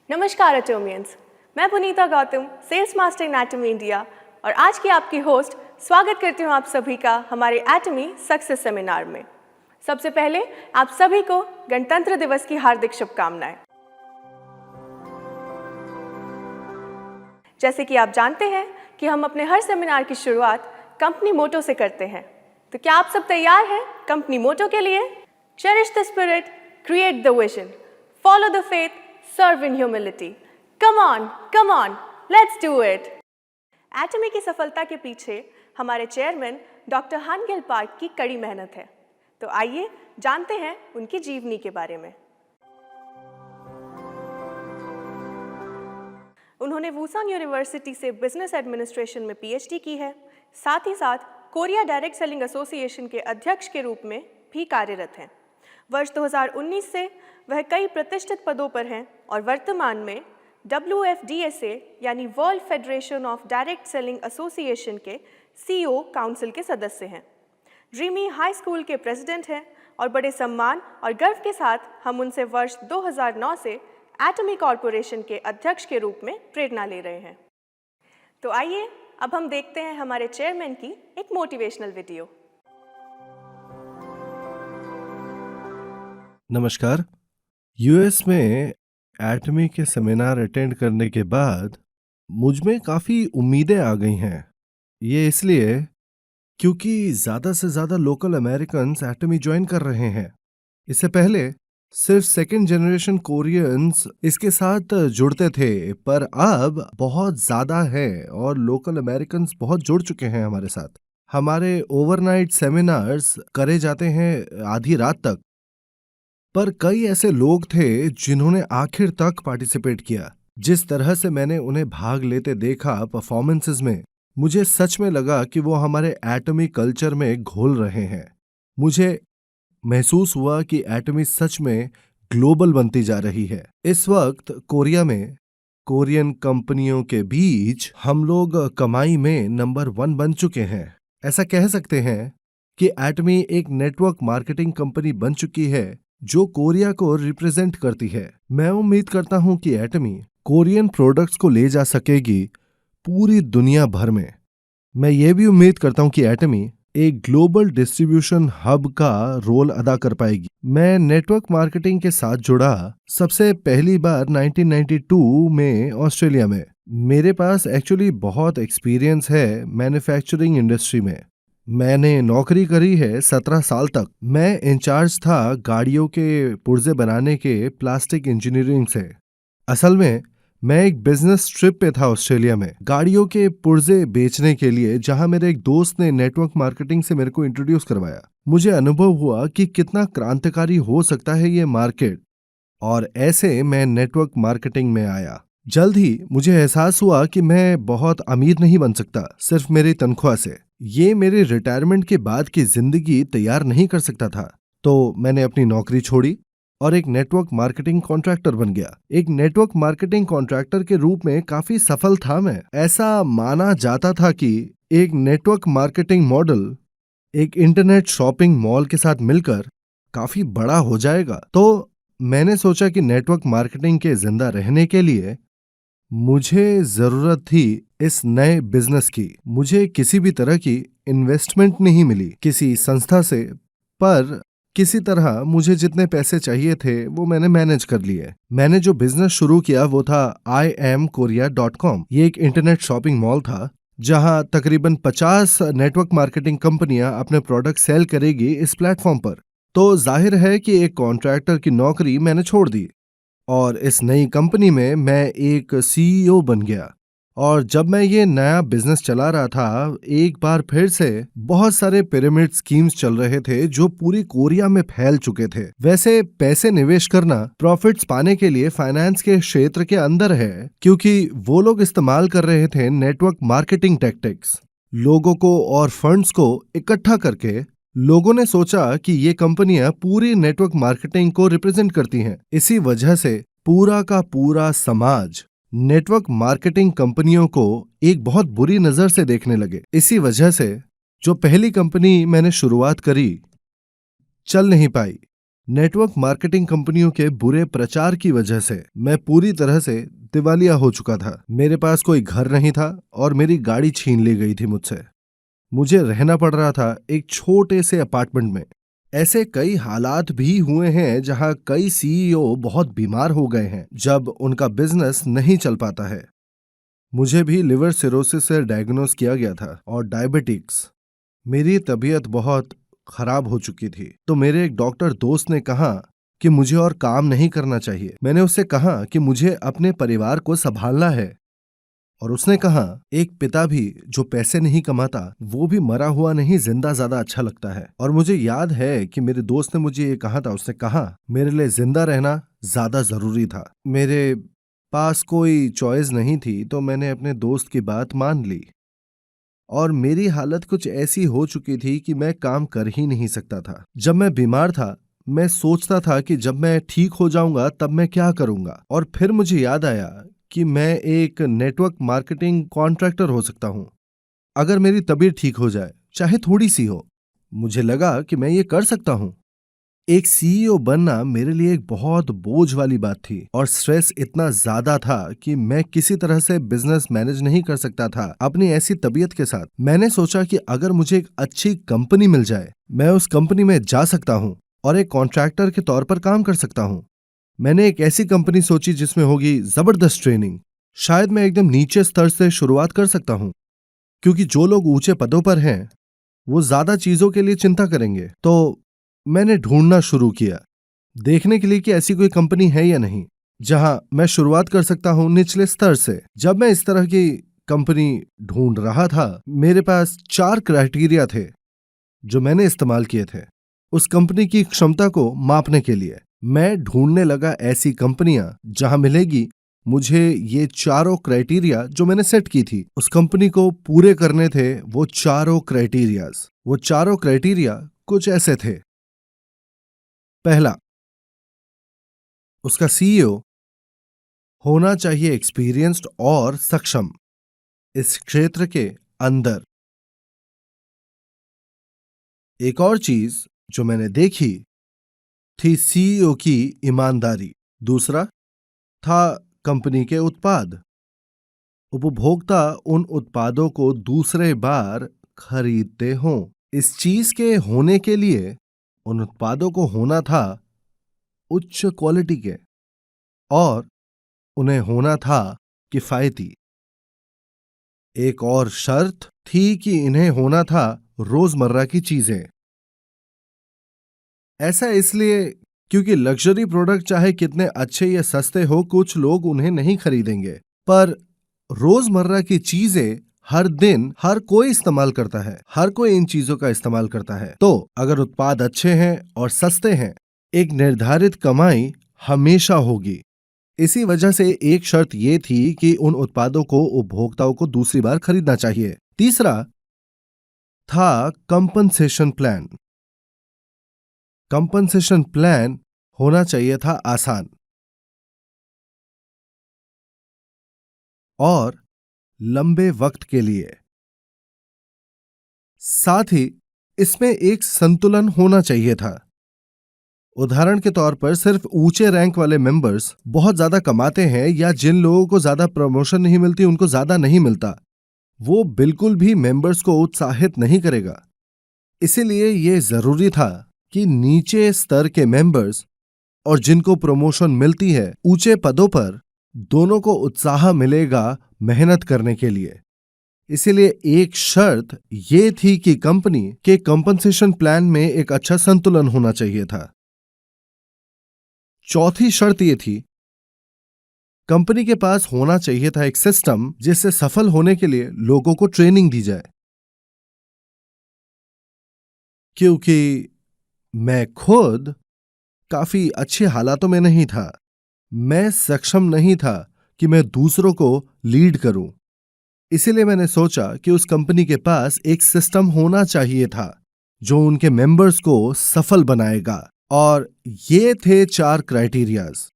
नमस्कार एटोमियंस, मैं Punita Gautam, sales master in Atomy India और आज की आपकी होस्ट स्वागत करती हूँ आप सभी का हमारे एटमी सक्सेस सेमिनार में। सबसे पहले आप सभी को गणतंत्र दिवस की हार्दिक शुभकामनाएं। जैसे कि आप जानते हैं कि हम अपने हर सेमिनार की शुरुआत कंपनी मोटो से करते हैं, तो क्या आप सब तैयार हैं कंपनी मोटो के लिए? Cherish the spirit, create the vision, follow the faith, serve in humility. Come on, let's do it. Atomy की सफलता के पीछे हमारे चेयरमैन डॉक्टर हानगेल पार्क की कड़ी मेहनत है। तो आइए जानते हैं उनकी जीवनी के बारे में। उन्होंने वुसोंग यूनिवर्सिटी से बिजनेस एडमिनिस्ट्रेशन में पीएचडी की है। साथ ही साथ कोरिया डायरेक्ट सेलिंग एसोसिएशन के अध्यक्ष के रूप में भी कार्यरत हैं। वर्ष 2019 से वह कई प्रतिष्ठित पदों पर हैं और वर्तमान में WFDSA यानी world federation of direct selling association के CEO काउंसिल के सदस्य हैं। ड्रीमी हाई स्कूल के प्रेसिडेंट हैं और बड़े सम्मान और गर्व के साथ हम उनसे वर्ष 2009 से एटमी कॉरपोरेशन के अध्यक्ष के रूप में प्रेरणा ले रहे हैं। तो आइए अब हम देखते हैं हमारे चेयरमैन की एक मोटिवेशनल वीडियो। नमस्कार। यूएस में एटमी के सेमिनार अटेंड करने के बाद मुझ में काफ़ी उम्मीदें आ गई हैं। ये इसलिए क्योंकि ज़्यादा से ज़्यादा लोकल अमेरिकन्स एटमी ज्वाइन कर रहे हैं। इससे पहले सिर्फ सेकेंड जनरेशन कोरियंस इसके साथ जुड़ते थे, पर अब बहुत ज़्यादा है और लोकल अमेरिकन्स बहुत जुड़ चुके हैं हमारे साथ। हमारे ओवरनाइट सेमिनार्स करे जाते हैं आधी रात तक, पर कई ऐसे लोग थे जिन्होंने आखिर तक पार्टिसिपेट किया। जिस तरह से मैंने उन्हें भाग लेते देखा परफॉर्मेंसेस में, मुझे सच में लगा कि वो हमारे एटमी कल्चर में घुल रहे हैं। मुझे महसूस हुआ कि एटमी सच में ग्लोबल बनती जा रही है। इस वक्त कोरिया में कोरियन कंपनियों के बीच हम लोग कमाई में नंबर 1 बन चुके हैं। ऐसा कह सकते हैं कि एटमी एक नेटवर्क मार्केटिंग कंपनी बन चुकी है जो कोरिया को रिप्रेजेंट करती है। मैं उम्मीद करता हूं कि एटमी कोरियन प्रोडक्ट्स को ले जा सकेगी पूरी दुनिया भर में। मैं ये भी उम्मीद करता हूं कि एटमी एक ग्लोबल डिस्ट्रीब्यूशन हब का रोल अदा कर पाएगी। मैं नेटवर्क मार्केटिंग के साथ जुड़ा सबसे पहली बार 1992 में ऑस्ट्रेलिया में। मेरे पास एक्चुअली बहुत एक्सपीरियंस है मैन्युफैक्चरिंग इंडस्ट्री में। मैंने नौकरी करी है 17 साल तक। मैं इंचार्ज था गाड़ियों के पुर्जे बनाने के प्लास्टिक इंजीनियरिंग से। असल में मैं एक बिजनेस ट्रिप पे था ऑस्ट्रेलिया में गाड़ियों के पुर्जे बेचने के लिए, जहां मेरे एक दोस्त ने नेटवर्क मार्केटिंग से मेरे को इंट्रोड्यूस करवाया। मुझे अनुभव हुआ कि कितना क्रांतिकारी हो सकता है ये मार्केट, और ऐसे मैं नेटवर्क मार्केटिंग में आया। जल्द ही मुझे एहसास हुआ कि मैं बहुत अमीर नहीं बन सकता सिर्फ मेरी तनख्वाह से। ये मेरे रिटायरमेंट के बाद की जिंदगी तैयार नहीं कर सकता था। तो मैंने अपनी नौकरी छोड़ी और एक नेटवर्क मार्केटिंग कॉन्ट्रैक्टर बन गया। एक नेटवर्क मार्केटिंग कॉन्ट्रैक्टर के रूप में काफी सफल था मैं। ऐसा माना जाता था कि एक नेटवर्क मार्केटिंग मॉडल एक इंटरनेट शॉपिंग मॉल के साथ मिलकर काफी बड़ा हो जाएगा। तो मैंने सोचा कि नेटवर्क मार्केटिंग के जिंदा रहने के लिए मुझे जरूरत थी इस नए बिजनेस की। मुझे किसी भी तरह की इन्वेस्टमेंट नहीं मिली किसी संस्था से, पर किसी तरह मुझे जितने पैसे चाहिए थे वो मैंने मैनेज कर लिए। मैंने जो बिजनेस शुरू किया वो था IamKorea.com। ये एक इंटरनेट शॉपिंग मॉल था जहां तकरीबन 50 नेटवर्क मार्केटिंग कंपनियां अपने प्रोडक्ट सेल करेगी इस प्लेटफॉर्म पर। तो जाहिर है कि एक कॉन्ट्रैक्टर की नौकरी मैंने छोड़ दी और इस नई कंपनी में मैं एक CEO बन गया। और जब मैं ये नया बिजनेस चला रहा था, एक बार फिर से बहुत सारे पिरामिड स्कीम्स चल रहे थे जो पूरी कोरिया में फैल चुके थे। वैसे पैसे निवेश करना प्रॉफिट्स पाने के लिए फाइनेंस के क्षेत्र के अंदर है, क्योंकि वो लोग इस्तेमाल कर रहे थे नेटवर्क मार्केटिंग टैक्टिक्स। लोगों को और फंड्स को इकट्ठा करके लोगों ने सोचा कि ये कंपनियां पूरी नेटवर्क मार्केटिंग को रिप्रेजेंट करती हैं। इसी वजह से पूरा का पूरा समाज नेटवर्क मार्केटिंग कंपनियों को एक बहुत बुरी नजर से देखने लगे। इसी वजह से जो पहली कंपनी मैंने शुरुआत करी चल नहीं पाई। नेटवर्क मार्केटिंग कंपनियों के बुरे प्रचार की वजह से मैं पूरी तरह से दिवालिया हो चुका था। मेरे पास कोई घर नहीं था और मेरी गाड़ी छीन ली गई थी मुझसे। मुझे रहना पड़ रहा था एक छोटे से अपार्टमेंट में। ऐसे कई हालात भी हुए हैं जहां कई सीईओ बहुत बीमार हो गए हैं जब उनका बिजनेस नहीं चल पाता है। मुझे भी लिवर सिरोसिस से डायग्नोस किया गया था और डायबिटिक्स। मेरी तबीयत बहुत खराब हो चुकी थी। तो मेरे एक डॉक्टर दोस्त ने कहा कि मुझे और काम नहीं करना चाहिए। मैंने उससे कहा कि मुझे अपने परिवार को संभालना है और उसने कहा एक पिता भी जो पैसे नहीं कमाता वो भी मरा हुआ नहीं जिंदा ज्यादा अच्छा लगता है। और मुझे याद है कि मेरे दोस्त ने मुझे ये कहा था। उसने कहा मेरे लिए जिंदा रहना ज्यादा जरूरी था। मेरे पास कोई चॉइस नहीं थी तो मैंने अपने दोस्त की बात मान ली और मेरी हालत कुछ ऐसी हो चुकी थी कि मैं काम कर ही नहीं सकता था। जब मैं बीमार था मैं सोचता था कि जब मैं ठीक हो जाऊंगा तब मैं क्या करूंगा। और फिर मुझे याद आया कि मैं एक नेटवर्क मार्केटिंग कॉन्ट्रैक्टर हो सकता हूं अगर मेरी तबीयत ठीक हो जाए, चाहे थोड़ी सी हो। मुझे लगा कि मैं ये कर सकता हूं। एक सीईओ बनना मेरे लिए एक बहुत बोझ वाली बात थी और स्ट्रेस इतना ज्यादा था कि मैं किसी तरह से बिजनेस मैनेज नहीं कर सकता था अपनी ऐसी तबीयत के साथ। मैंने सोचा कि अगर मुझे एक अच्छी कंपनी मिल जाए मैं उस कंपनी में जा सकता हूं और एक कॉन्ट्रैक्टर के तौर पर काम कर सकता हूं। मैंने एक ऐसी कंपनी सोची जिसमें होगी जबरदस्त ट्रेनिंग। शायद मैं एकदम नीचे स्तर से शुरुआत कर सकता हूं क्योंकि जो लोग ऊंचे पदों पर हैं वो ज्यादा चीजों के लिए चिंता करेंगे। तो मैंने ढूंढना शुरू किया देखने के लिए कि ऐसी कोई कंपनी है या नहीं जहां मैं शुरुआत कर सकता हूं निचले स्तर से। जब मैं इस तरह की कंपनी ढूंढ रहा था मेरे पास 4 क्राइटेरिया थे जो मैंने इस्तेमाल किए थे उस कंपनी की क्षमता को मापने के लिए। मैं ढूंढने लगा ऐसी कंपनियां जहां मिलेगी मुझे ये चारों क्राइटेरिया जो मैंने सेट की थी। उस कंपनी को पूरे करने थे वो चारों क्राइटेरियाज। वो चारों क्राइटेरिया कुछ ऐसे थे। पहला, उसका सीईओ होना चाहिए एक्सपीरियंस्ड और सक्षम इस क्षेत्र के अंदर। एक और चीज जो मैंने देखी थी सीईओ की ईमानदारी। दूसरा था कंपनी के उत्पाद। उपभोक्ता उन उत्पादों को दूसरे बार खरीदते हों। इस चीज के होने के लिए उन उत्पादों को होना था उच्च क्वालिटी के और उन्हें होना था किफायती। एक और शर्त थी कि इन्हें होना था रोजमर्रा की चीजें। ऐसा इसलिए क्योंकि लग्जरी प्रोडक्ट चाहे कितने अच्छे या सस्ते हो कुछ लोग उन्हें नहीं खरीदेंगे, पर रोजमर्रा की चीजें हर दिन हर कोई इस्तेमाल करता है। हर कोई इन चीजों का इस्तेमाल करता है। तो अगर उत्पाद अच्छे हैं और सस्ते हैं एक निर्धारित कमाई हमेशा होगी। इसी वजह से एक शर्त ये थी कि उन उत्पादों को उपभोक्ताओं को दूसरी बार खरीदना चाहिए। तीसरा था कंपनसेशन प्लान। कंपनसेशन प्लान होना चाहिए था आसान और लंबे वक्त के लिए। साथ ही इसमें एक संतुलन होना चाहिए था। उदाहरण के तौर पर सिर्फ ऊंचे रैंक वाले मेंबर्स बहुत ज्यादा कमाते हैं या जिन लोगों को ज्यादा प्रमोशन नहीं मिलती उनको ज्यादा नहीं मिलता, वो बिल्कुल भी मेंबर्स को उत्साहित नहीं करेगा। इसीलिए यह जरूरी था कि नीचे स्तर के मेंबर्स और जिनको प्रमोशन मिलती है ऊंचे पदों पर दोनों को उत्साह मिलेगा मेहनत करने के लिए। इसीलिए एक शर्त यह थी कि कंपनी के कंपनसेशन प्लान में एक अच्छा संतुलन होना चाहिए था। चौथी शर्त यह थी कंपनी के पास होना चाहिए था एक सिस्टम जिससे सफल होने के लिए लोगों को ट्रेनिंग दी जाए। क्योंकि मैं खुद काफी अच्छे हालातों में नहीं था, मैं सक्षम नहीं था कि मैं दूसरों को लीड करूं। इसीलिए मैंने सोचा कि उस कंपनी के पास एक सिस्टम होना चाहिए था जो उनके मेंबर्स को सफल बनाएगा। और ये थे 4 क्राइटेरियाज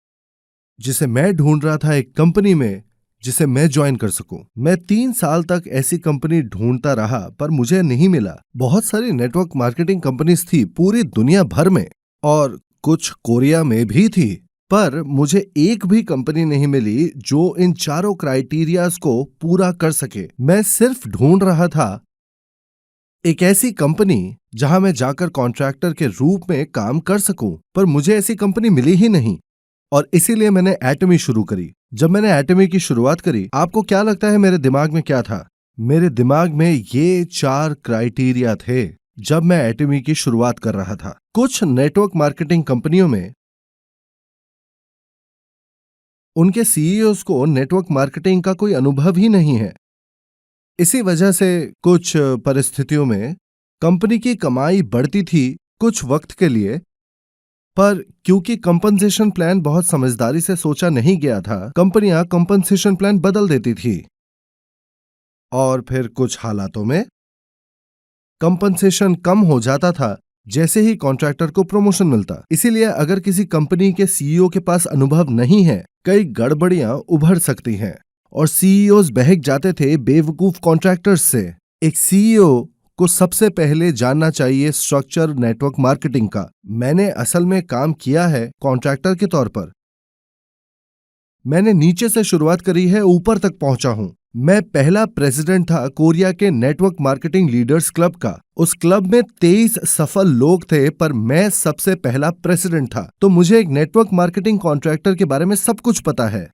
जिसे मैं ढूंढ रहा था एक कंपनी में जिसे मैं ज्वाइन कर सकूं। मैं 3 साल तक ऐसी कंपनी ढूंढता रहा पर मुझे नहीं मिला। बहुत सारी नेटवर्क मार्केटिंग कंपनीज थी पूरी दुनिया भर में और कुछ कोरिया में भी थी, पर मुझे एक भी कंपनी नहीं मिली जो इन चारों क्राइटेरियाज को पूरा कर सके। मैं सिर्फ ढूंढ रहा था एक ऐसी कंपनी जहां मैं जाकर कॉन्ट्रैक्टर के रूप में काम कर सकूं, पर मुझे ऐसी कंपनी मिली ही नहीं और इसीलिए मैंने एटमी शुरू करी। जब मैंने एटमी की शुरुआत करी, आपको क्या लगता है मेरे दिमाग में क्या था? मेरे दिमाग में ये 4 क्राइटेरिया थे जब मैं एटमी की शुरुआत कर रहा था। कुछ नेटवर्क मार्केटिंग कंपनियों में उनके सीईओज को नेटवर्क मार्केटिंग का कोई अनुभव ही नहीं है। इसी वजह से कुछ परिस्थितियों में कंपनी की कमाई बढ़ती थी कुछ वक्त के लिए, पर क्योंकि कंपनसेशन प्लान बहुत समझदारी से सोचा नहीं गया था, कंपनियां कंपनसेशन प्लान बदल देती थी और फिर कुछ हालातों में कंपनसेशन कम हो जाता था जैसे ही कॉन्ट्रैक्टर को प्रमोशन मिलता। इसीलिए अगर किसी कंपनी के सीईओ के पास अनुभव नहीं है, कई गड़बड़ियां उभर सकती हैं और सीईओज बहक जाते थे बेवकूफ कॉन्ट्रैक्टर्स से। एक सीईओ को सबसे पहले जानना चाहिए स्ट्रक्चर नेटवर्क मार्केटिंग का। मैंने असल में काम किया है कॉन्ट्रैक्टर के तौर पर। मैंने नीचे से शुरुआत करी है, ऊपर तक पहुंचा हूं। मैं पहला प्रेसिडेंट था कोरिया के नेटवर्क मार्केटिंग लीडर्स क्लब का। उस क्लब में 23 सफल लोग थे, पर मैं सबसे पहला प्रेसिडेंट था। तो मुझे एक नेटवर्क मार्केटिंग कॉन्ट्रैक्टर के बारे में सब कुछ पता है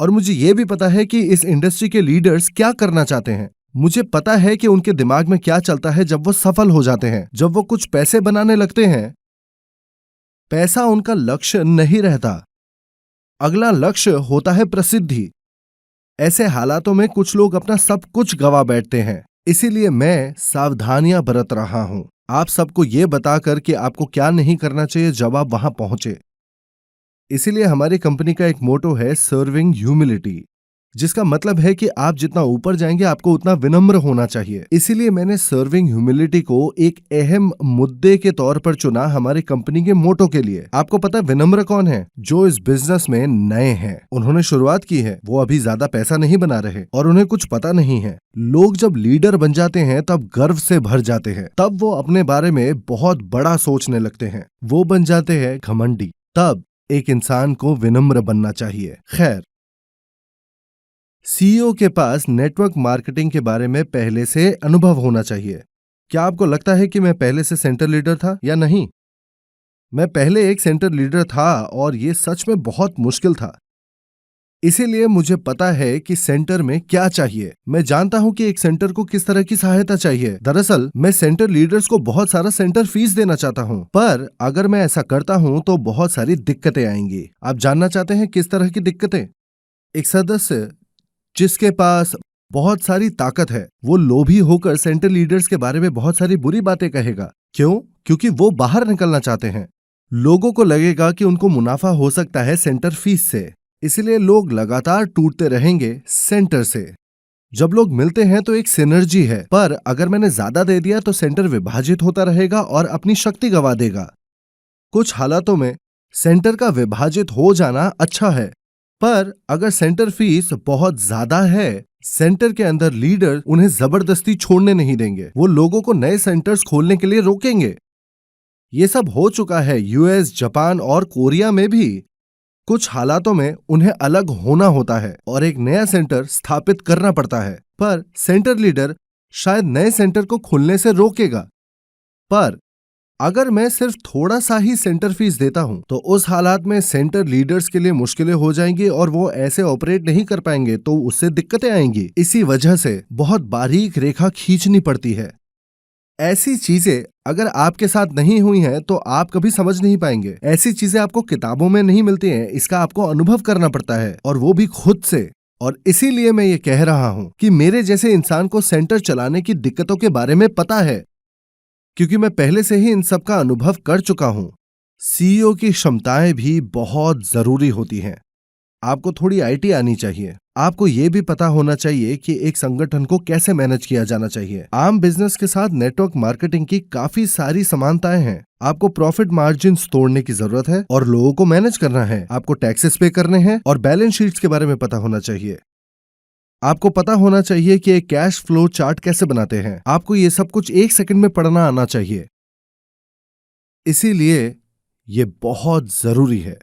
और मुझे यह भी पता है कि इस इंडस्ट्री के लीडर्स क्या करना चाहते हैं। मुझे पता है कि उनके दिमाग में क्या चलता है जब वो सफल हो जाते हैं, जब वो कुछ पैसे बनाने लगते हैं। पैसा उनका लक्ष्य नहीं रहता, अगला लक्ष्य होता है प्रसिद्धि। ऐसे हालातों में कुछ लोग अपना सब कुछ गवा बैठते हैं। इसीलिए मैं सावधानियां बरत रहा हूं आप सबको ये बताकर कि आपको क्या नहीं करना चाहिए जब आप वहां पहुंचे। इसीलिए हमारी कंपनी का एक मोटो है सर्विंग ह्यूमिलिटी, जिसका मतलब है कि आप जितना ऊपर जाएंगे आपको उतना विनम्र होना चाहिए। इसीलिए मैंने सर्विंग ह्यूमिलिटी को एक अहम मुद्दे के तौर पर चुना हमारी कंपनी के मोटो के लिए। आपको पता है विनम्र कौन है? जो इस बिजनेस में नए हैं, उन्होंने शुरुआत की है, वो अभी ज्यादा पैसा नहीं बना रहे और उन्हें कुछ पता नहीं है। लोग जब लीडर बन जाते हैं तब गर्व से भर जाते हैं, तब वो अपने बारे में बहुत बड़ा सोचने लगते हैं, वो बन जाते हैं घमंडी। तब एक इंसान को विनम्र बनना चाहिए। खैर, सीईओ के पास नेटवर्क मार्केटिंग के बारे में पहले से अनुभव होना चाहिए। क्या आपको लगता है कि मैं पहले से सेंटर लीडर था या नहीं? मैं पहले एक सेंटर लीडर था और ये सच में बहुत मुश्किल था। इसीलिए मुझे पता है कि सेंटर में क्या चाहिए। मैं जानता हूं कि एक सेंटर को किस तरह की सहायता चाहिए। दरअसल मैं सेंटर लीडर्स को बहुत सारा सेंटर फीस देना चाहता हूं, पर अगर मैं ऐसा करता हूं तो बहुत सारी दिक्कतें आएंगी। आप जानना चाहते हैं किस तरह की दिक्कतें? एक सदस्य जिसके पास बहुत सारी ताकत है, वो लोभी होकर सेंटर लीडर्स के बारे में बहुत सारी बुरी बातें कहेगा। क्यों? क्योंकि वो बाहर निकलना चाहते हैं। लोगों को लगेगा कि उनको मुनाफा हो सकता है सेंटर फीस से, इसलिए लोग लगातार टूटते रहेंगे सेंटर से। जब लोग मिलते हैं तो एक सिनर्जी है, पर अगर मैंने ज्यादा दे दिया तो सेंटर विभाजित होता रहेगा और अपनी शक्ति गंवा देगा। कुछ हालातों में सेंटर का विभाजित हो जाना अच्छा है, पर अगर सेंटर फीस बहुत ज्यादा है, सेंटर के अंदर लीडर उन्हें जबरदस्ती छोड़ने नहीं देंगे। वो लोगों को नए सेंटर्स खोलने के लिए रोकेंगे। ये सब हो चुका है यूएस, जापान और कोरिया में भी। कुछ हालातों में उन्हें अलग होना होता है और एक नया सेंटर स्थापित करना पड़ता है, पर सेंटर लीडर शायद नए सेंटर को खुलने से रोकेगा। पर अगर मैं सिर्फ थोड़ा सा ही सेंटर फीस देता हूं तो उस हालात में सेंटर लीडर्स के लिए मुश्किलें हो जाएंगी और वो ऐसे ऑपरेट नहीं कर पाएंगे, तो उससे दिक्कतें आएंगी। इसी वजह से बहुत बारीक रेखा खींचनी पड़ती है। ऐसी चीजें अगर आपके साथ नहीं हुई हैं तो आप कभी समझ नहीं पाएंगे। ऐसी चीजें आपको किताबों में नहीं मिलती हैं, इसका आपको अनुभव करना पड़ता है, और वो भी खुद से। और इसीलिए मैं ये कह रहा हूं कि मेरे जैसे इंसान को सेंटर चलाने की दिक्कतों के बारे में पता है, क्योंकि मैं पहले से ही इन सब का अनुभव कर चुका हूं। सीईओ की क्षमताएं भी बहुत जरूरी होती हैं। आपको थोड़ी आईटी आनी चाहिए। आपको यह भी पता होना चाहिए कि एक संगठन को कैसे मैनेज किया जाना चाहिए। आम बिजनेस के साथ नेटवर्क मार्केटिंग की काफी सारी समानताएं हैं। आपको प्रॉफिट मार्जिन तोड़ने की जरूरत है और लोगों को मैनेज करना है। आपको टैक्सेस पे करने हैं और बैलेंस शीट्स के बारे में पता होना चाहिए। आपको पता होना चाहिए कि एक कैश फ्लो चार्ट कैसे बनाते हैं। आपको ये सब कुछ 1 सेकंड में पढ़ना आना चाहिए। इसीलिए ये बहुत जरूरी है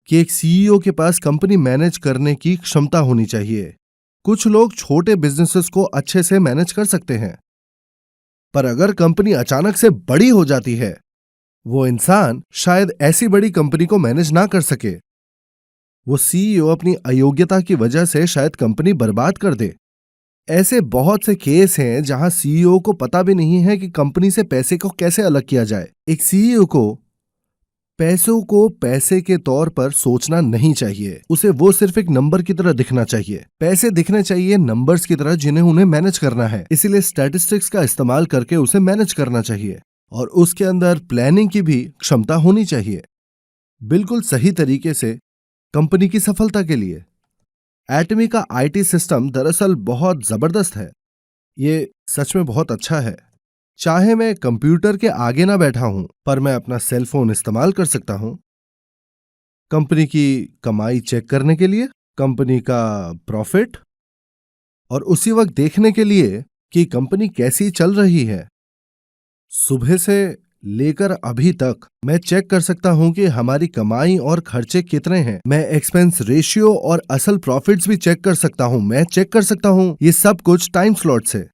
कि एक सीईओ के पास कंपनी मैनेज करने की क्षमता होनी चाहिए। कुछ लोग छोटे बिजनेसेस को अच्छे से मैनेज कर सकते हैं, पर अगर कंपनी अचानक से बड़ी हो जाती है, वो इंसान शायद ऐसी बड़ी कंपनी को मैनेज ना कर सके। वो सीईओ अपनी अयोग्यता की वजह से शायद कंपनी बर्बाद कर दे। ऐसे बहुत से केस हैं जहां सीईओ को पता भी नहीं है कि कंपनी से पैसे को कैसे अलग किया जाए। एक सीईओ को पैसों को पैसे के तौर पर सोचना नहीं चाहिए। उसे वो सिर्फ एक नंबर की तरह दिखना चाहिए। पैसे दिखने चाहिए नंबर्स की तरह जिन्हें उन्हें मैनेज करना है। इसीलिए स्टैटिस्टिक्स का इस्तेमाल करके उसे मैनेज करना चाहिए और उसके अंदर प्लानिंग की भी क्षमता होनी चाहिए, बिल्कुल सही तरीके से कंपनी की सफलता के लिए। एटमी का आईटी सिस्टम दरअसल बहुत जबरदस्त है। ये सच में बहुत अच्छा है। चाहे मैं कंप्यूटर के आगे ना बैठा हूं, पर मैं अपना सेल फोन इस्तेमाल कर सकता हूं कंपनी की कमाई चेक करने के लिए, कंपनी का प्रॉफिट, और उसी वक्त देखने के लिए कि कंपनी कैसी चल रही है। सुबह से लेकर अभी तक मैं चेक कर सकता हूं कि हमारी कमाई और खर्चे कितने हैं। मैं एक्सपेंस रेशियो और असल प्रॉफिट्स भी चेक कर सकता हूं। मैं चेक कर सकता हूं ये सब कुछ टाइम स्लॉट से।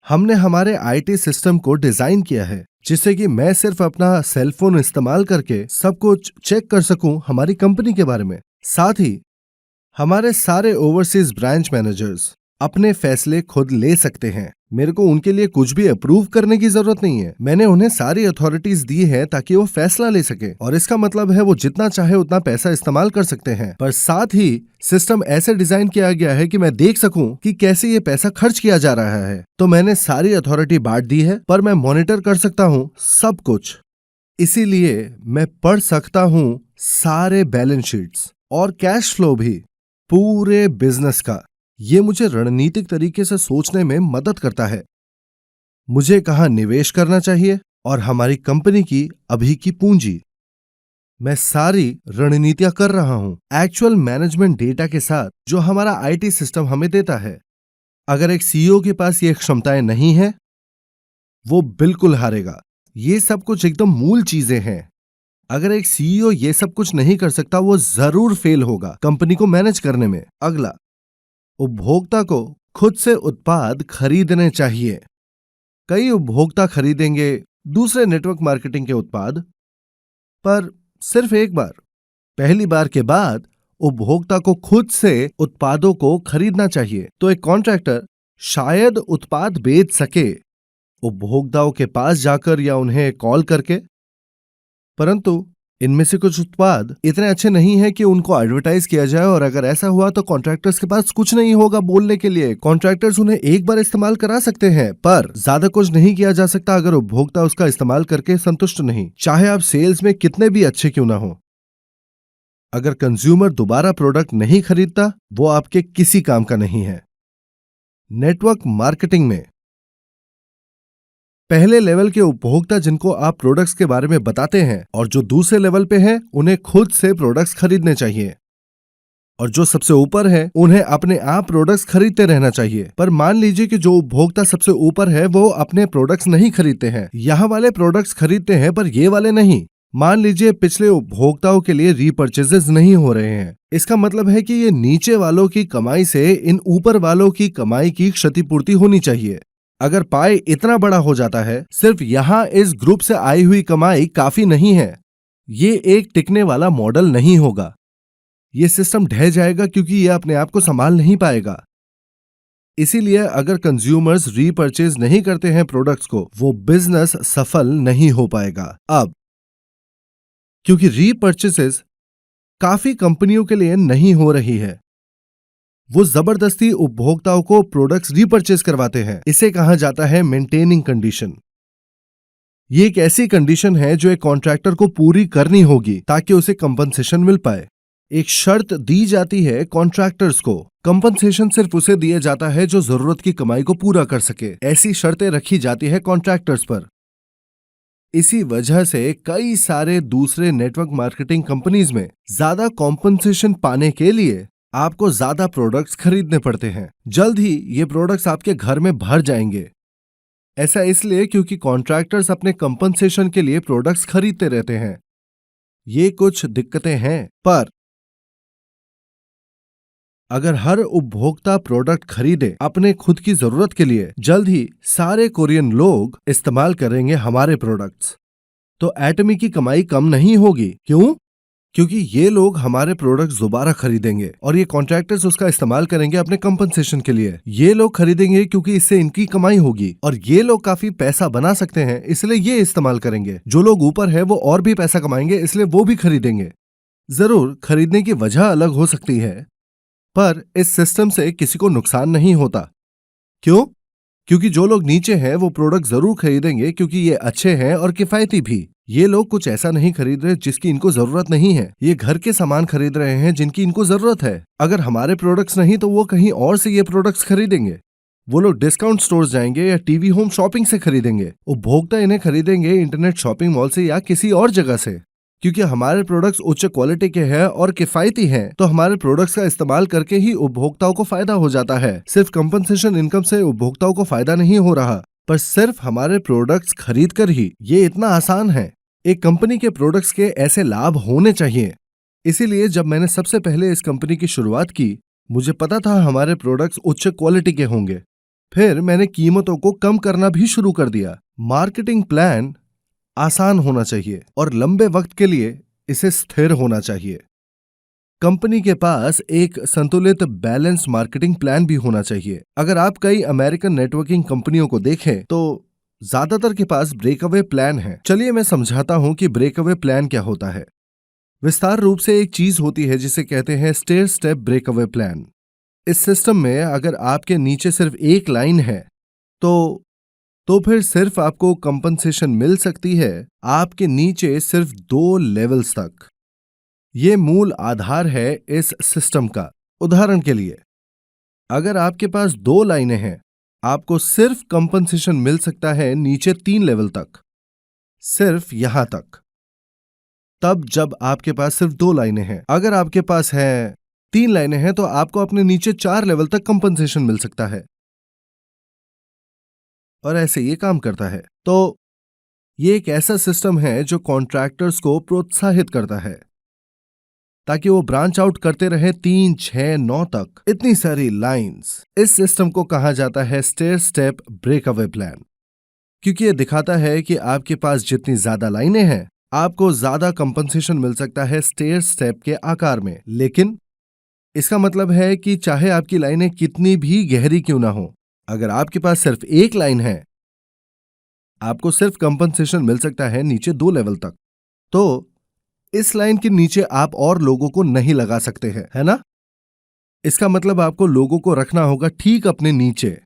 हमने हमारे आईटी सिस्टम को डिजाइन किया है जिससे कि मैं सिर्फ अपना सेल फोन इस्तेमाल करके सब कुछ चेक कर सकूं हमारी कंपनी के बारे में। साथ ही हमारे सारे ओवरसीज ब्रांच मैनेजर्स अपने फैसले खुद ले सकते हैं। मेरे को उनके लिए कुछ भी अप्रूव करने की जरूरत नहीं है। मैंने उन्हें सारी अथॉरिटीज दी है ताकि वो फैसला ले सके, और इसका मतलब है वो जितना चाहे उतना पैसा इस्तेमाल कर सकते हैं। पर साथ ही सिस्टम ऐसे डिजाइन किया गया है कि मैं देख सकूं कि कैसे ये पैसा खर्च किया जा रहा है। तो मैंने सारी अथॉरिटी बांट दी है, पर मैं मॉनिटर कर सकता हूं सब कुछ। इसीलिए मैं पढ़ सकता हूं सारे बैलेंस शीट्स और कैश फ्लो भी पूरे बिजनेस का। ये मुझे रणनीतिक तरीके से सोचने में मदद करता है। मुझे कहां निवेश करना चाहिए और हमारी कंपनी की अभी की पूंजी। मैं सारी रणनीतियां कर रहा हूं एक्चुअल मैनेजमेंट डेटा के साथ जो हमारा आईटी सिस्टम हमें देता है। अगर एक सीईओ के पास ये क्षमताएं नहीं है, वो बिल्कुल हारेगा। ये सब कुछ एकदम मूल चीजें हैं। अगर एक सीईओ ये सब कुछ नहीं कर सकता, वो जरूर फेल होगा कंपनी को मैनेज करने में। अगला, उपभोक्ता को खुद से उत्पाद खरीदने चाहिए। कई उपभोक्ता खरीदेंगे दूसरे नेटवर्क मार्केटिंग के उत्पाद, पर सिर्फ एक बार। पहली बार के बाद उपभोक्ता को खुद से उत्पादों को खरीदना चाहिए। तो एक कॉन्ट्रैक्टर शायद उत्पाद बेच सके उपभोक्ताओं के पास जाकर या उन्हें कॉल करके, परंतु इनमें से कुछ उत्पाद इतने अच्छे नहीं है कि उनको एडवर्टाइज किया जाए, और अगर ऐसा हुआ तो कॉन्ट्रैक्टर्स के पास कुछ नहीं होगा बोलने के लिए। कॉन्ट्रैक्टर्स उन्हें एक बार इस्तेमाल करा सकते हैं, पर ज्यादा कुछ नहीं किया जा सकता अगर उपभोक्ता उसका इस्तेमाल करके संतुष्ट नहीं, चाहे आप सेल्स में कितने भी अच्छे क्यों ना हो। अगर कंज्यूमर दोबारा प्रोडक्ट नहीं खरीदता, वो आपके किसी काम का नहीं है। नेटवर्क मार्केटिंग में पहले लेवल के उपभोक्ता जिनको आप प्रोडक्ट्स के बारे में बताते हैं और जो दूसरे लेवल पे हैं, उन्हें खुद से प्रोडक्ट्स खरीदने चाहिए, और जो सबसे ऊपर है उन्हें अपने आप प्रोडक्ट्स खरीदते रहना चाहिए। पर मान लीजिए कि जो उपभोक्ता सबसे ऊपर है वो अपने प्रोडक्ट्स नहीं खरीदते हैं। यहाँ वाले प्रोडक्ट्स खरीदते हैं पर ये वाले नहीं। मान लीजिए पिछले उपभोक्ताओं के लिए रीपर्चेजेस नहीं हो रहे हैं। इसका मतलब है कि ये नीचे वालों की कमाई से इन ऊपर वालों की कमाई की क्षतिपूर्ति होनी चाहिए। अगर पाई इतना बड़ा हो जाता है, सिर्फ यहां इस ग्रुप से आई हुई कमाई काफी नहीं है। ये एक टिकने वाला मॉडल नहीं होगा। ये सिस्टम ढह जाएगा क्योंकि ये अपने आप को संभाल नहीं पाएगा। इसीलिए अगर कंज्यूमर्स रीपरचेज नहीं करते हैं प्रोडक्ट्स को, वो बिजनेस सफल नहीं हो पाएगा। अब क्योंकि रीपरचेसेस काफी कंपनियों के लिए नहीं हो रही है, वो जबरदस्ती उपभोक्ताओं को प्रोडक्ट्स रीपरचेज करवाते हैं। इसे कहा जाता है मेंटेनिंग कंडीशन। ये एक ऐसी कंडीशन है जो एक कॉन्ट्रैक्टर को पूरी करनी होगी ताकि उसे कंपनसेशन मिल पाए। एक शर्त दी जाती है कॉन्ट्रैक्टर्स को। कंपनसेशन सिर्फ उसे दिया जाता है जो जरूरत की कमाई को पूरा कर सके। ऐसी शर्तें रखी जाती है कॉन्ट्रैक्टर्स पर। इसी वजह से कई सारे दूसरे नेटवर्क मार्केटिंग कंपनीज में ज्यादा कॉम्पनसेशन पाने के लिए आपको ज्यादा प्रोडक्ट्स खरीदने पड़ते हैं। जल्द ही ये प्रोडक्ट्स आपके घर में भर जाएंगे। ऐसा इसलिए क्योंकि कॉन्ट्रैक्टर्स अपने कंपनसेशन के लिए प्रोडक्ट्स खरीदते रहते हैं। ये कुछ दिक्कतें हैं, पर अगर हर उपभोक्ता प्रोडक्ट खरीदे अपने खुद की जरूरत के लिए, जल्द ही सारे कोरियन लोग इस्तेमाल करेंगे हमारे प्रोडक्ट्स। तो एटमी की कमाई कम नहीं होगी। क्यों? क्योंकि ये लोग हमारे प्रोडक्ट्स दोबारा खरीदेंगे और ये कॉन्ट्रैक्टर्स उसका इस्तेमाल करेंगे अपने कंपनसेशन के लिए। ये लोग खरीदेंगे क्योंकि इससे इनकी कमाई होगी और ये लोग काफी पैसा बना सकते हैं, इसलिए ये इस्तेमाल करेंगे। जो लोग ऊपर है वो और भी पैसा कमाएंगे, इसलिए वो भी खरीदेंगे। जरूर खरीदने की वजह अलग हो सकती है, पर इस सिस्टम से किसी को नुकसान नहीं होता। क्यों? क्योंकि जो लोग नीचे हैं वो प्रोडक्ट जरूर खरीदेंगे क्योंकि ये अच्छे हैं और किफायती भी। ये लोग कुछ ऐसा नहीं खरीद रहे जिसकी इनको जरूरत नहीं है। ये घर के सामान खरीद रहे हैं जिनकी इनको जरूरत है। अगर हमारे प्रोडक्ट्स नहीं तो वो कहीं और से ये प्रोडक्ट्स खरीदेंगे। वो लोग डिस्काउंट स्टोर्स जाएंगे या टीवी होम शॉपिंग से खरीदेंगे। उपभोक्ता इन्हें खरीदेंगे इंटरनेट शॉपिंग मॉल से या किसी और जगह से। क्योंकि हमारे प्रोडक्ट्स उच्च क्वालिटी के हैं और किफायती हैं, तो हमारे प्रोडक्ट्स का इस्तेमाल करके ही उपभोक्ताओं को फायदा हो जाता है। सिर्फ कंपनसेशन इनकम से उपभोक्ताओं को फायदा नहीं हो रहा, पर सिर्फ हमारे प्रोडक्ट्स खरीद कर ही। ये इतना आसान है। एक कंपनी के प्रोडक्ट्स के ऐसे लाभ होने चाहिए। इसीलिए जब मैंने सबसे पहले इस कंपनी की शुरुआत की, मुझे पता था हमारे प्रोडक्ट्स उच्च क्वालिटी के होंगे। फिर मैंने कीमतों को कम करना भी शुरू कर दिया। मार्केटिंग प्लान आसान होना चाहिए और लंबे वक्त के लिए इसे स्थिर होना चाहिए। कंपनी के पास एक संतुलित बैलेंस मार्केटिंग प्लान भी होना चाहिए। अगर आप कई अमेरिकन नेटवर्किंग कंपनियों को देखें तो ज्यादातर के पास ब्रेकअवे प्लान है। चलिए मैं समझाता हूं कि ब्रेकअवे प्लान क्या होता है। विस्तार रूप से एक चीज होती है जिसे कहते हैं स्टेयर स्टेप ब्रेकअवे प्लान। इस सिस्टम में अगर आपके नीचे सिर्फ एक लाइन है तो फिर सिर्फ आपको कंपनसेशन मिल सकती है आपके नीचे सिर्फ 2 लेवल्स तक। ये मूल आधार है इस सिस्टम का। उदाहरण के लिए, अगर आपके पास 2 लाइनें हैं, आपको सिर्फ कंपनसेशन मिल सकता है नीचे 3 लेवल तक, सिर्फ यहां तक। तब जब आपके पास सिर्फ 2 लाइनें हैं, अगर आपके पास है 3 लाइनें हैं तो आपको अपने नीचे 4 लेवल तक कंपनसेशन मिल सकता है। और ऐसे ये काम करता है। तो ये एक ऐसा सिस्टम है जो कॉन्ट्रैक्टर्स को प्रोत्साहित करता है ताकि वो ब्रांच आउट करते रहे 3, 6, 9 तक। इतनी सारी लाइंस। इस सिस्टम को कहा जाता है स्टेयर स्टेप ब्रेकअवे प्लान, क्योंकि ये दिखाता है कि आपके पास जितनी ज्यादा लाइनें हैं, आपको ज्यादा कंपनसेशन मिल सकता है स्टेयर स्टेप के आकार में। लेकिन इसका मतलब है कि चाहे आपकी लाइनें कितनी भी गहरी क्यों ना हो, अगर आपके पास सिर्फ एक लाइन है, आपको सिर्फ कंपनसेशन मिल सकता है नीचे 2 लेवल तक। तो इस लाइन के नीचे आप और लोगों को नहीं लगा सकते हैं, है ना? इसका मतलब आपको लोगों को रखना होगा ठीक अपने नीचे।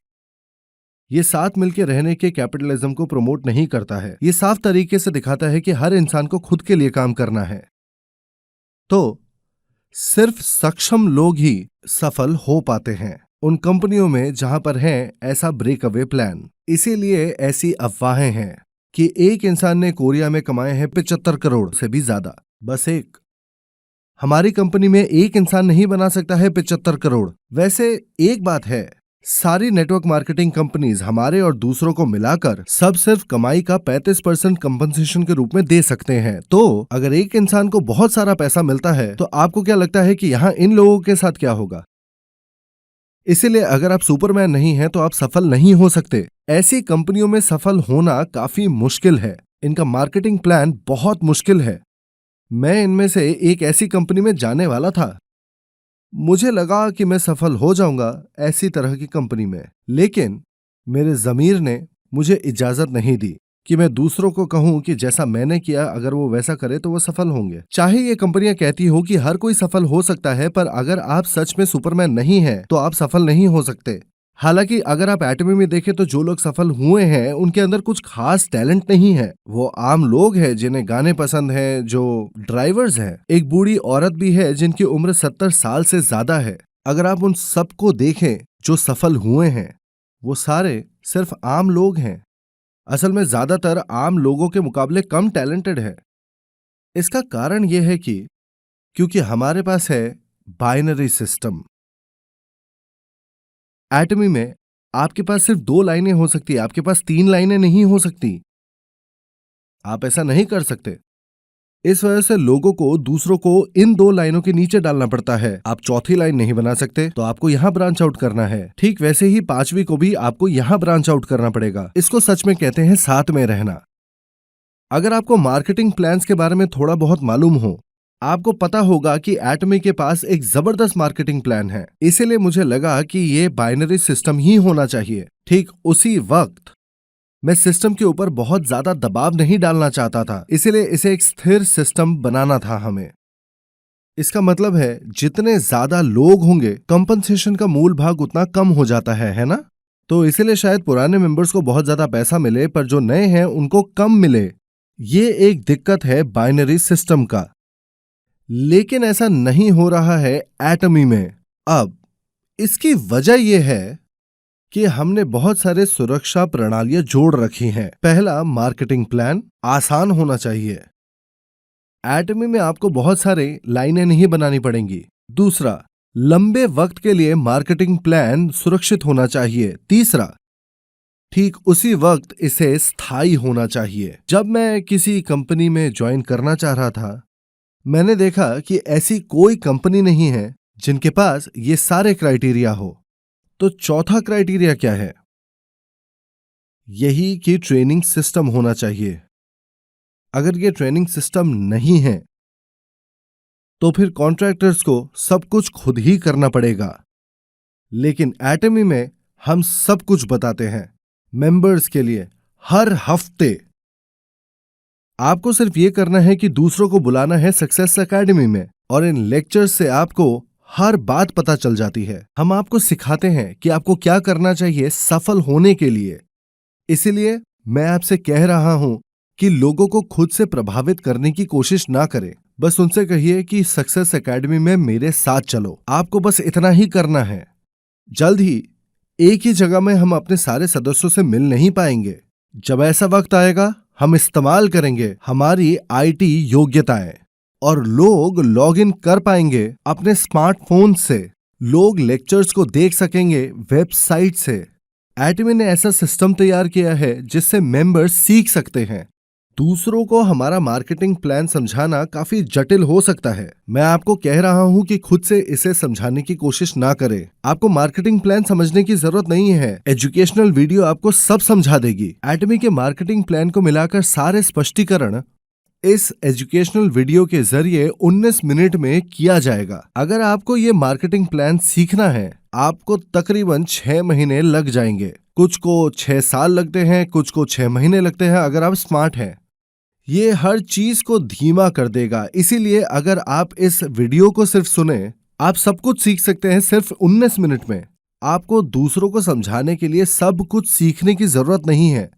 ये साथ मिलकर रहने के कैपिटलिज्म को प्रमोट नहीं करता है। ये साफ तरीके से दिखाता है कि हर इंसान को खुद के लिए काम करना है। तो सिर्फ सक्षम लोग ही सफल हो पाते हैं उन कंपनियों में जहां पर है ऐसा ब्रेकअवे प्लान। इसीलिए ऐसी अफवाहें हैं कि एक इंसान ने कोरिया में कमाए हैं 75 करोड़ से भी ज्यादा। बस एक। हमारी कंपनी में एक इंसान नहीं बना सकता है 75 करोड़। वैसे एक बात है, सारी नेटवर्क मार्केटिंग कंपनीज हमारे और दूसरों को मिलाकर सब सिर्फ कमाई का 35% कंपनसेशन के रूप में दे सकते हैं। तो अगर एक इंसान को बहुत सारा पैसा मिलता है तो आपको क्या लगता है कि यहाँ इन लोगों के साथ क्या होगा? इसीलिए अगर आप सुपरमैन नहीं हैं तो आप सफल नहीं हो सकते। ऐसी कंपनियों में सफल होना काफी मुश्किल है। इनका मार्केटिंग प्लान बहुत मुश्किल है। मैं इनमें से एक ऐसी कंपनी में जाने वाला था। मुझे लगा कि मैं सफल हो जाऊंगा ऐसी तरह की कंपनी में, लेकिन मेरे ज़मीर ने मुझे इजाजत नहीं दी कि मैं दूसरों को कहूं कि जैसा मैंने किया अगर वो वैसा करे तो वो सफल होंगे। चाहे ये कंपनियां कहती हो कि हर कोई सफल हो सकता है, पर अगर आप सच में सुपरमैन नहीं हैं तो आप सफल नहीं हो सकते। हालांकि अगर आप एटमी में देखें तो जो लोग सफल हुए हैं उनके अंदर कुछ खास टैलेंट नहीं है। वो आम लोग हैं जिन्हें गाने पसंद हैं, जो ड्राइवर्स हैं। एक बूढ़ी औरत भी है जिनकी उम्र 70 साल से ज्यादा है। अगर आप उन सबको देखें जो सफल हुए हैं, वो सारे सिर्फ आम लोग हैं। असल में ज्यादातर आम लोगों के मुकाबले कम टैलेंटेड है। इसका कारण यह है कि क्योंकि हमारे पास है बाइनरी सिस्टम। एटमी में आपके पास सिर्फ 2 लाइनें हो सकती है, आपके पास 3 लाइनें नहीं हो सकती। आप ऐसा नहीं कर सकते। इस वजह से लोगों को दूसरों को इन 2 लाइनों के नीचे डालना पड़ता है। आप चौथी लाइन नहीं बना सकते, तो आपको यहाँ ब्रांच आउट करना है। ठीक वैसे ही 5वीं को भी आपको यहाँ ब्रांच आउट करना पड़ेगा। इसको सच में कहते हैं साथ में रहना। अगर आपको मार्केटिंग प्लान्स के बारे में थोड़ा बहुत मालूम हो, आपको पता होगा कि एटमी के पास एक जबरदस्त मार्केटिंग प्लान है। इसीलिए मुझे लगा कि ये बाइनरी सिस्टम ही होना चाहिए। ठीक उसी वक्त मैं सिस्टम के ऊपर बहुत ज्यादा दबाव नहीं डालना चाहता था, इसीलिए इसे एक स्थिर सिस्टम बनाना था हमें। इसका मतलब है जितने ज्यादा लोग होंगे, कंपनसेशन का मूल भाग उतना कम हो जाता है ना? तो इसीलिए शायद पुराने मेंबर्स को बहुत ज्यादा पैसा मिले, पर जो नए हैं उनको कम मिले। ये एक दिक्कत है बाइनरी सिस्टम का। लेकिन ऐसा नहीं हो रहा है एटमी में। अब इसकी वजह यह है कि हमने बहुत सारे सुरक्षा प्रणालियां जोड़ रखी हैं। पहला, मार्केटिंग प्लान आसान होना चाहिए। एटमी में आपको बहुत सारे लाइनें नहीं बनानी पड़ेंगी। दूसरा, लंबे वक्त के लिए मार्केटिंग प्लान सुरक्षित होना चाहिए। तीसरा, ठीक उसी वक्त इसे स्थायी होना चाहिए। जब मैं किसी कंपनी में ज्वाइन करना चाह रहा था, मैंने देखा कि ऐसी कोई कंपनी नहीं है जिनके पास ये सारे क्राइटेरिया हो। तो चौथा क्राइटेरिया क्या है? यही कि ट्रेनिंग सिस्टम होना चाहिए। अगर ये ट्रेनिंग सिस्टम नहीं है तो फिर कॉन्ट्रैक्टर्स को सब कुछ खुद ही करना पड़ेगा। लेकिन एटमी में हम सब कुछ बताते हैं मेंबर्स के लिए हर हफ्ते। आपको सिर्फ ये करना है कि दूसरों को बुलाना है सक्सेस एकेडमी में, और इन लेक्चर्स से आपको हर बात पता चल जाती है। हम आपको सिखाते हैं कि आपको क्या करना चाहिए सफल होने के लिए। इसीलिए मैं आपसे कह रहा हूं कि लोगों को खुद से प्रभावित करने की कोशिश ना करें। बस उनसे कहिए कि सक्सेस एकेडमी में मेरे साथ चलो। आपको बस इतना ही करना है। जल्द ही एक ही जगह में हम अपने सारे सदस्यों से मिल नहीं पाएंगे। जब ऐसा वक्त आएगा, हम इस्तेमाल करेंगे हमारी आईटी योग्यताएं, और लोग लॉग इन कर पाएंगे अपने स्मार्टफोन से। लोग लेक्चर्स को देख सकेंगे वेबसाइट से। एटमी ने ऐसा सिस्टम तैयार किया है जिससे मेंबर्स सीख सकते हैं। दूसरों को हमारा मार्केटिंग प्लान समझाना काफी जटिल हो सकता है। मैं आपको कह रहा हूं कि खुद से इसे समझाने की कोशिश ना करें। आपको मार्केटिंग प्लान समझने की जरूरत नहीं है। एजुकेशनल वीडियो आपको सब समझा देगी। एटमी के मार्केटिंग प्लान को मिलाकर सारे स्पष्टीकरण इस एजुकेशनल वीडियो के जरिए 19 मिनट में किया जाएगा। अगर आपको ये मार्केटिंग प्लान सीखना है, आपको तकरीबन 6 महीने लग जाएंगे। कुछ को 6 साल लगते हैं, कुछ को 6 महीने लगते हैं अगर आप स्मार्ट हैं। ये हर चीज को धीमा कर देगा। इसीलिए अगर आप इस वीडियो को सिर्फ सुने, आप सब कुछ सीख सकते हैं सिर्फ 19 मिनट में। आपको दूसरों को समझाने के लिए सब कुछ सीखने की जरूरत नहीं है।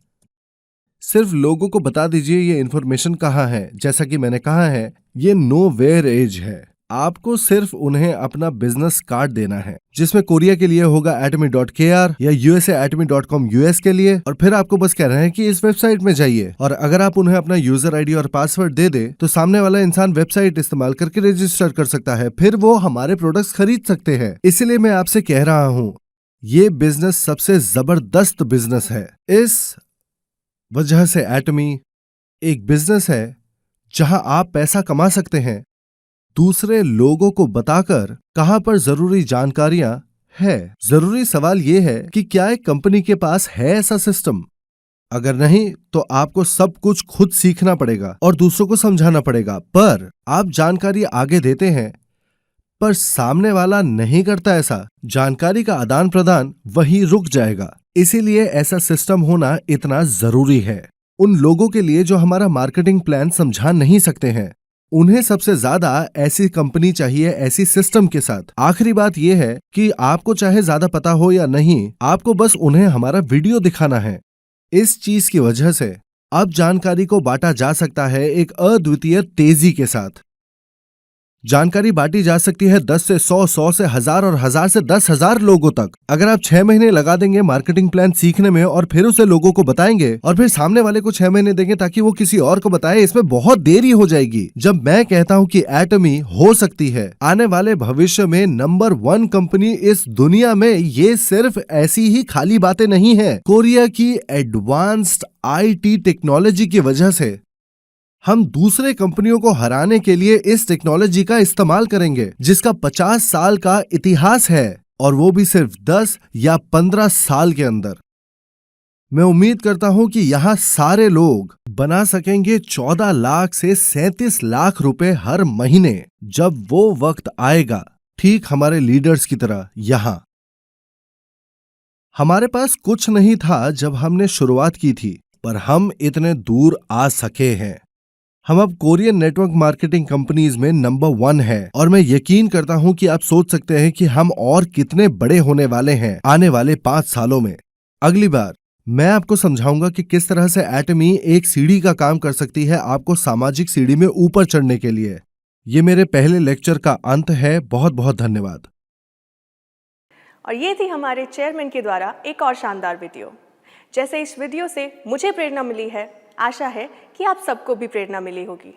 सिर्फ लोगों को बता दीजिए ये इन्फॉर्मेशन कहाँ है। जैसा कि मैंने कहा है, ये नो वेयर एज है। आपको सिर्फ उन्हें अपना बिजनेस कार्ड देना है, जिसमें कोरिया के लिए होगा atomy.kr या USA atomy.com US के लिए, और फिर आपको बस कहना है कि इस वेबसाइट में जाइए। और अगर आप उन्हें अपना यूजर आईडी और पासवर्ड दे दे तो सामने वाला इंसान वेबसाइट इस्तेमाल करके रजिस्टर कर सकता है। फिर वो हमारे प्रोडक्ट्स खरीद सकते हैं। इसलिए मैं आपसे कह रहा हूँ, ये बिजनेस सबसे जबरदस्त बिजनेस है। इस वजह से एटमी एक बिजनेस है जहां आप पैसा कमा सकते हैं दूसरे लोगों को बताकर कहां पर जरूरी जानकारियां है। जरूरी सवाल यह है कि क्या एक कंपनी के पास है ऐसा सिस्टम? अगर नहीं तो आपको सब कुछ खुद सीखना पड़ेगा और दूसरों को समझाना पड़ेगा। पर आप जानकारी आगे देते हैं, पर सामने वाला नहीं करता ऐसा, जानकारी का आदान प्रदान वहीं रुक जाएगा। इसीलिए ऐसा सिस्टम होना इतना जरूरी है। उन लोगों के लिए जो हमारा मार्केटिंग प्लान समझा नहीं सकते हैं, उन्हें सबसे ज्यादा ऐसी कंपनी चाहिए ऐसी सिस्टम के साथ। आखिरी बात यह है कि आपको चाहे ज्यादा पता हो या नहीं, आपको बस उन्हें हमारा वीडियो दिखाना है। इस चीज की वजह से अब जानकारी को बांटा जा सकता है एक अद्वितीय तेजी के साथ। जानकारी बांटी जा सकती है 10 से 100, 100 से 1000 और 1000 से 10,000 लोगों तक। अगर आप 6 महीने लगा देंगे मार्केटिंग प्लान सीखने में और फिर उसे लोगों को बताएंगे और फिर सामने वाले को 6 महीने देंगे ताकि वो किसी और को बताए, इसमें बहुत देरी हो जाएगी। जब मैं कहता हूं कि एटमी हो सकती है आने वाले भविष्य में नंबर 1 कंपनी इस दुनिया में, ये सिर्फ ऐसी ही खाली बातें नहीं है। कोरिया की एडवांस्ड IT टेक्नोलॉजी की वजह से हम दूसरे कंपनियों को हराने के लिए इस टेक्नोलॉजी का इस्तेमाल करेंगे जिसका 50 साल का इतिहास है, और वो भी सिर्फ 10 या 15 साल के अंदर। मैं उम्मीद करता हूं कि यहां सारे लोग बना सकेंगे 14 लाख से 37 लाख रुपए हर महीने, जब वो वक्त आएगा, ठीक हमारे लीडर्स की तरह। यहां हमारे पास कुछ नहीं था जब हमने शुरुआत की थी, पर हम इतने दूर आ सके हैं। हम अब कोरियन नेटवर्क मार्केटिंग कंपनीज में नंबर 1 है, और मैं यकीन करता हूं कि आप सोच सकते हैं कि हम और कितने बड़े होने वाले हैं आने वाले 5 सालों में। अगली बार मैं आपको समझाऊंगा कि किस तरह से एटमी एक सीढ़ी का काम कर सकती है आपको सामाजिक सीढ़ी में ऊपर चढ़ने के लिए। ये मेरे पहले लेक्चर का अंत है। बहुत बहुत धन्यवाद। और ये थी हमारे चेयरमैन के द्वारा एक और शानदार वीडियो। जैसे इस वीडियो से मुझे प्रेरणा मिली है, आशा है कि आप सबको भी प्रेरणा मिली होगी।